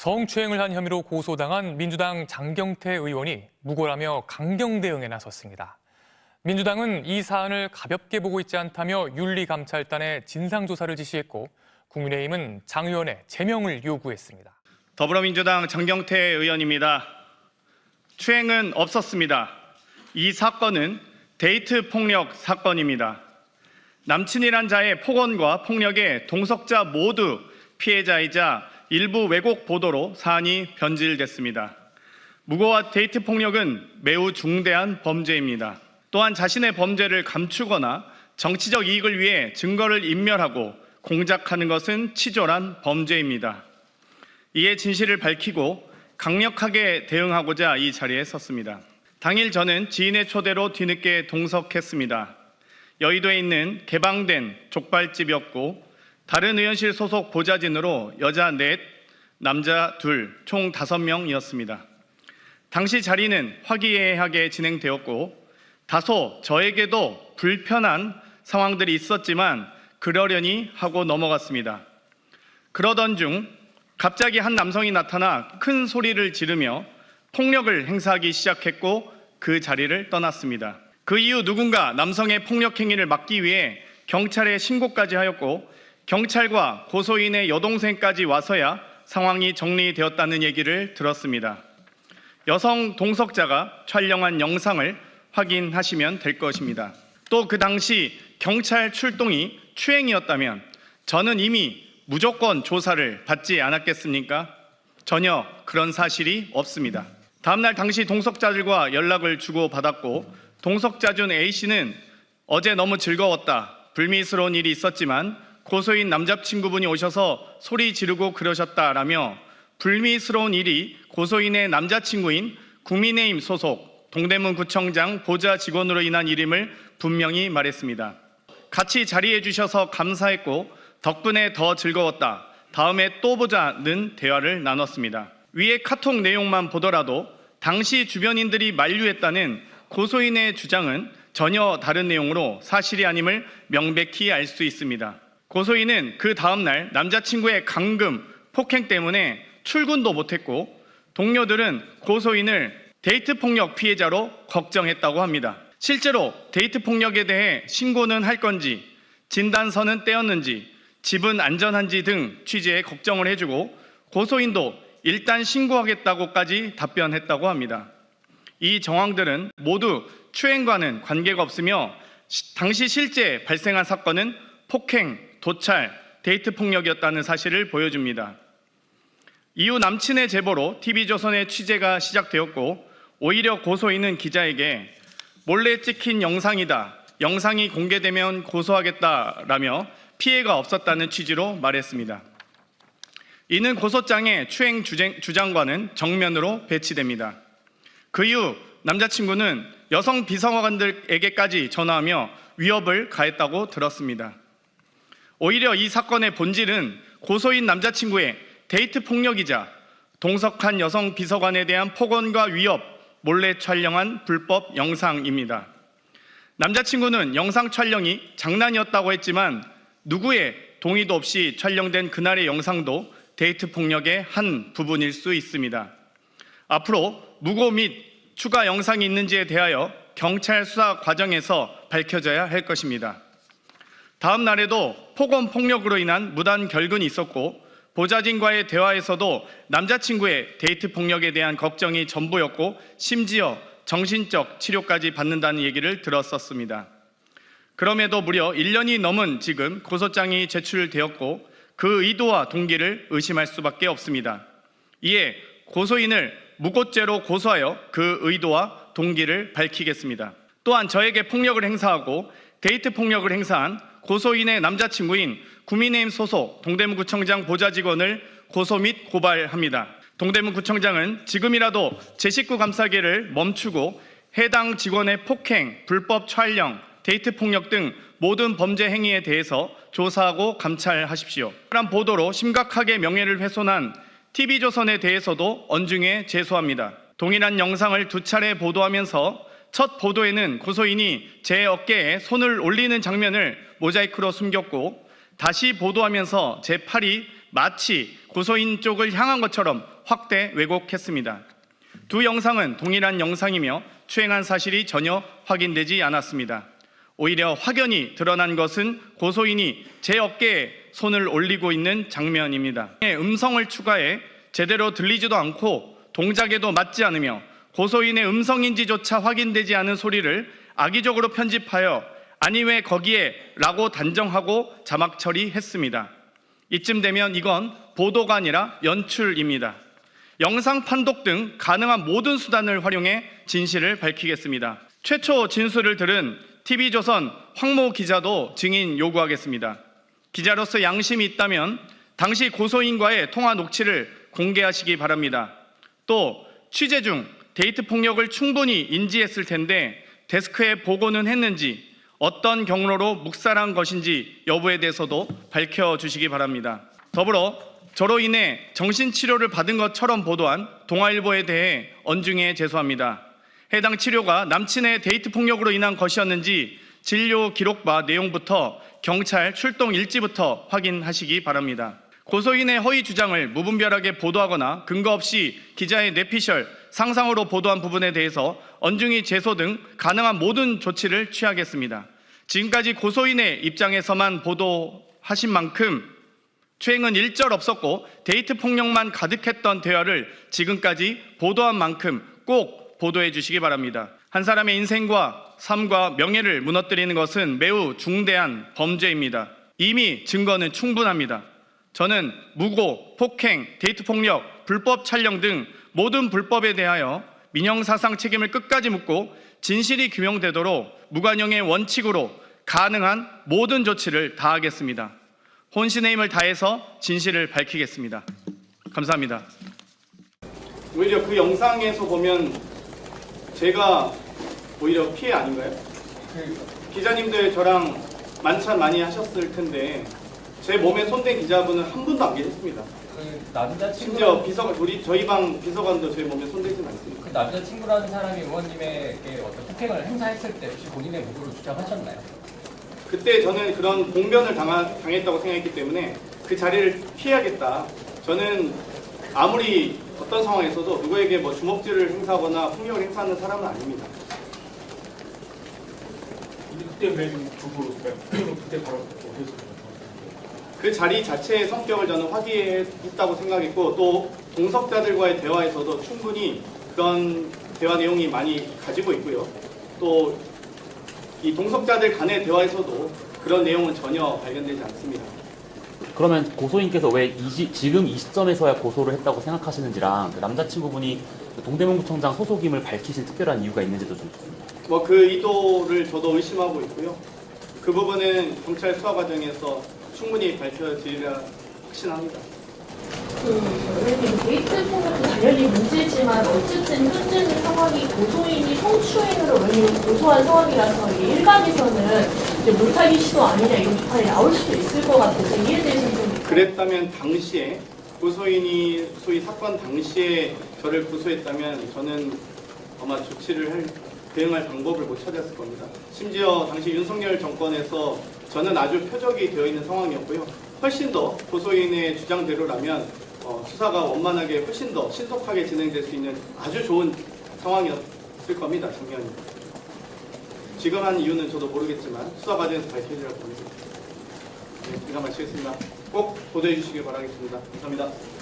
성추행을 한 혐의로 고소당한 민주당 장경태 의원이 무고라며 강경 대응에 나섰습니다. 민주당은 이 사안을 가볍게 보고 있지 않다며 윤리감찰단에 진상조사를 지시했고 국민의힘은 장 의원의 제명을 요구했습니다. 더불어민주당 장경태 의원입니다. 추행은 없었습니다. 이 사건은 데이트 폭력 사건입니다. 남친이란 자의 폭언과 폭력에 동석자 모두 피해자이자 일부 왜곡 보도로 사안이 변질됐습니다. 무고와 데이트 폭력은 매우 중대한 범죄입니다. 또한 자신의 범죄를 감추거나 정치적 이익을 위해 증거를 인멸하고 공작하는 것은 치졸한 범죄입니다. 이에 진실을 밝히고 강력하게 대응하고자 이 자리에 섰습니다. 당일 저는 지인의 초대로 뒤늦게 동석했습니다. 여의도에 있는 개방된 족발집이었고 다른 의원실 소속 보좌진으로 여자 4, 남자 2, 총 5명이었습니다. 당시 자리는 화기애애하게 진행되었고 다소 저에게도 불편한 상황들이 있었지만 그러려니 하고 넘어갔습니다. 그러던 중 갑자기 한 남성이 나타나 큰 소리를 지르며 폭력을 행사하기 시작했고 그 자리를 떠났습니다. 그 이후 누군가 남성의 폭력 행위를 막기 위해 경찰에 신고까지 하였고 경찰과 고소인의 여동생까지 와서야 상황이 정리되었다는 얘기를 들었습니다. 여성 동석자가 촬영한 영상을 확인하시면 될 것입니다. 또 그 당시 경찰 출동이 추행이었다면 저는 이미 무조건 조사를 받지 않았겠습니까? 전혀 그런 사실이 없습니다. 다음날 당시 동석자들과 연락을 주고받았고 동석자 중 A씨는 어제 너무 즐거웠다. 불미스러운 일이 있었지만 고소인 남자친구분이 오셔서 소리 지르고 그러셨다라며 불미스러운 일이 고소인의 남자친구인 국민의힘 소속 동대문구청장 보좌 직원으로 인한 일임을 분명히 말했습니다. 같이 자리해 주셔서 감사했고 덕분에 더 즐거웠다. 다음에 또 보자는 대화를 나눴습니다. 위의 카톡 내용만 보더라도 당시 주변인들이 만류했다는 고소인의 주장은 전혀 다른 내용으로 사실이 아님을 명백히 알 수 있습니다. 고소인은 그 다음날 남자친구의 감금, 폭행 때문에 출근도 못했고 동료들은 고소인을 데이트 폭력 피해자로 걱정했다고 합니다. 실제로 데이트 폭력에 대해 신고는 할 건지, 진단서는 떼었는지, 집은 안전한지 등 취재에 걱정을 해주고 고소인도 일단 신고하겠다고까지 답변했다고 합니다. 이 정황들은 모두 추행과는 관계가 없으며 당시 실제 발생한 사건은 폭행, 도찰, 데이트 폭력이었다는 사실을 보여줍니다. 이후 남친의 제보로 TV조선의 취재가 시작되었고 오히려 고소인은 기자에게 몰래 찍힌 영상이다. 영상이 공개되면 고소하겠다라며 피해가 없었다는 취지로 말했습니다. 이는 고소장의 추행 주장과는 정면으로 배치됩니다. 그 이후 남자친구는 여성 비서관들에게까지 전화하며 위협을 가했다고 들었습니다. 오히려 이 사건의 본질은 고소인 남자친구의 데이트 폭력이자 동석한 여성 비서관에 대한 폭언과 위협, 몰래 촬영한 불법 영상입니다. 남자친구는 영상 촬영이 장난이었다고 했지만 누구의 동의도 없이 촬영된 그날의 영상도 데이트 폭력의 한 부분일 수 있습니다. 앞으로 무고 및 추가 영상이 있는지에 대하여 경찰 수사 과정에서 밝혀져야 할 것입니다. 다음 날에도 폭언 폭력으로 인한 무단 결근이 있었고 보좌진과의 대화에서도 남자친구의 데이트 폭력에 대한 걱정이 전부였고 심지어 정신적 치료까지 받는다는 얘기를 들었었습니다. 그럼에도 무려 1년이 넘은 지금 고소장이 제출되었고 그 의도와 동기를 의심할 수밖에 없습니다. 이에 고소인을 무고죄로 고소하여 그 의도와 동기를 밝히겠습니다. 또한 저에게 폭력을 행사하고 데이트 폭력을 행사한 고소인의 남자친구인 국민의힘 소속 동대문구청장 보좌 직원을 고소 및 고발합니다. 동대문구청장은 지금이라도 제 식구 감싸기를 멈추고 해당 직원의 폭행, 불법 촬영, 데이트 폭력 등 모든 범죄 행위에 대해서 조사하고 감찰하십시오. 이러한 보도로 심각하게 명예를 훼손한 TV조선에 대해서도 언중에 제소합니다. 동일한 영상을 2차례 보도하면서 첫 보도에는 고소인이 제 어깨에 손을 올리는 장면을 모자이크로 숨겼고 다시 보도하면서 제 팔이 마치 고소인 쪽을 향한 것처럼 확대 왜곡했습니다. 두 영상은 동일한 영상이며 추행한 사실이 전혀 확인되지 않았습니다. 오히려 확연히 드러난 것은 고소인이 제 어깨에 손을 올리고 있는 장면입니다. 음성을 추가해 제대로 들리지도 않고 동작에도 맞지 않으며 고소인의 음성인지조차 확인되지 않은 소리를 악의적으로 편집하여 아니 왜 거기에 라고 단정하고 자막 처리했습니다. 이쯤 되면 이건 보도가 아니라 연출입니다. 영상 판독 등 가능한 모든 수단을 활용해 진실을 밝히겠습니다. 최초 진술을 들은 TV조선 황모 기자도 증인 요구하겠습니다. 기자로서 양심이 있다면 당시 고소인과의 통화 녹취를 공개하시기 바랍니다. 또 취재 중 데이트 폭력을 충분히 인지했을 텐데 데스크에 보고는 했는지 어떤 경로로 묵살한 것인지 여부에 대해서도 밝혀주시기 바랍니다. 더불어 저로 인해 정신치료를 받은 것처럼 보도한 동아일보에 대해 언중에 제소합니다. 해당 치료가 남친의 데이트 폭력으로 인한 것이었는지 진료 기록과 내용부터 경찰 출동 일지부터 확인하시기 바랍니다. 고소인의 허위 주장을 무분별하게 보도하거나 근거 없이 기자의 뇌피셜, 상상으로 보도한 부분에 대해서 언중이 제소 등 가능한 모든 조치를 취하겠습니다. 지금까지 고소인의 입장에서만 보도하신 만큼 추행은 일절 없었고 데이트 폭력만 가득했던 대화를 지금까지 보도한 만큼 꼭 보도해 주시기 바랍니다. 한 사람의 인생과 삶과 명예를 무너뜨리는 것은 매우 중대한 범죄입니다. 이미 증거는 충분합니다. 저는 무고, 폭행, 데이트 폭력, 불법 촬영 등 모든 불법에 대하여 민형사상 책임을 끝까지 묻고 진실이 규명되도록 무관용의 원칙으로 가능한 모든 조치를 다하겠습니다. 혼신의 힘을 다해서 진실을 밝히겠습니다. 감사합니다. 오히려 그 영상에서 보면 제가 오히려 피해 아닌가요? 기자님들 저랑 만찬 많이 하셨을 텐데 제 몸에 손댄 기자분은 한 분도 안 계셨습니다. 심지어 저희 방 비서관도 제 몸에 손대진 않습니다. 그 남자친구라는 사람이 의원님에게 어떤 폭행을 행사했을 때 혹시 본인의 무고를 주장하셨나요? 그때 저는 그런 봉변을 당했다고 생각했기 때문에 그 자리를 피해야겠다. 저는 아무리 어떤 상황에서도 누구에게 뭐 주먹질을 행사하거나 폭력을 행사하는 사람은 아닙니다. 그때 왜 그때 바로 어땠어요? 그 자리 자체의 성격을 저는 화기애애했다고 생각했고 또 동석자들과의 대화에서도 충분히 그런 대화 내용이 많이 가지고 있고요. 또 이 동석자들 간의 대화에서도 그런 내용은 전혀 발견되지 않습니다. 그러면 고소인께서 왜 지금 이 시점에서야 고소를 했다고 생각하시는지랑 그 남자친구분이 동대문구청장 소속임을 밝히신 특별한 이유가 있는지도 좀 좋습니다. 뭐 그 의도를 저도 의심하고 있고요. 그 부분은 경찰 수사 과정에서 충분히 밝혀지리라 확신합니다. 의원님 데이트 폭력도 당연히 문제지만 어쨌든 현재는 상황이 고소인이 성추행으로 의원님 고소한 상황이라서 이게 일각에서는 이제 물타기 시도 아니냐 이런 비판이 나올 수도 있을 것 같아서 이에 대해서는 좀 그랬다면 당시에 고소인이 소위 사건 당시에 저를 고소했다면 저는 아마 대응할 방법을 못 찾았을 겁니다. 심지어 당시 윤석열 정권에서 저는 아주 표적이 되어 있는 상황이었고요. 훨씬 더 고소인의 주장대로라면 수사가 원만하게 훨씬 더 신속하게 진행될 수 있는 아주 좋은 상황이었을 겁니다. 당연히. 지금 한 이유는 저도 모르겠지만 수사 과정에서 밝혀지라고 봅니다. 네, 이상 마치겠습니다. 꼭 보도해 주시길 바라겠습니다. 감사합니다.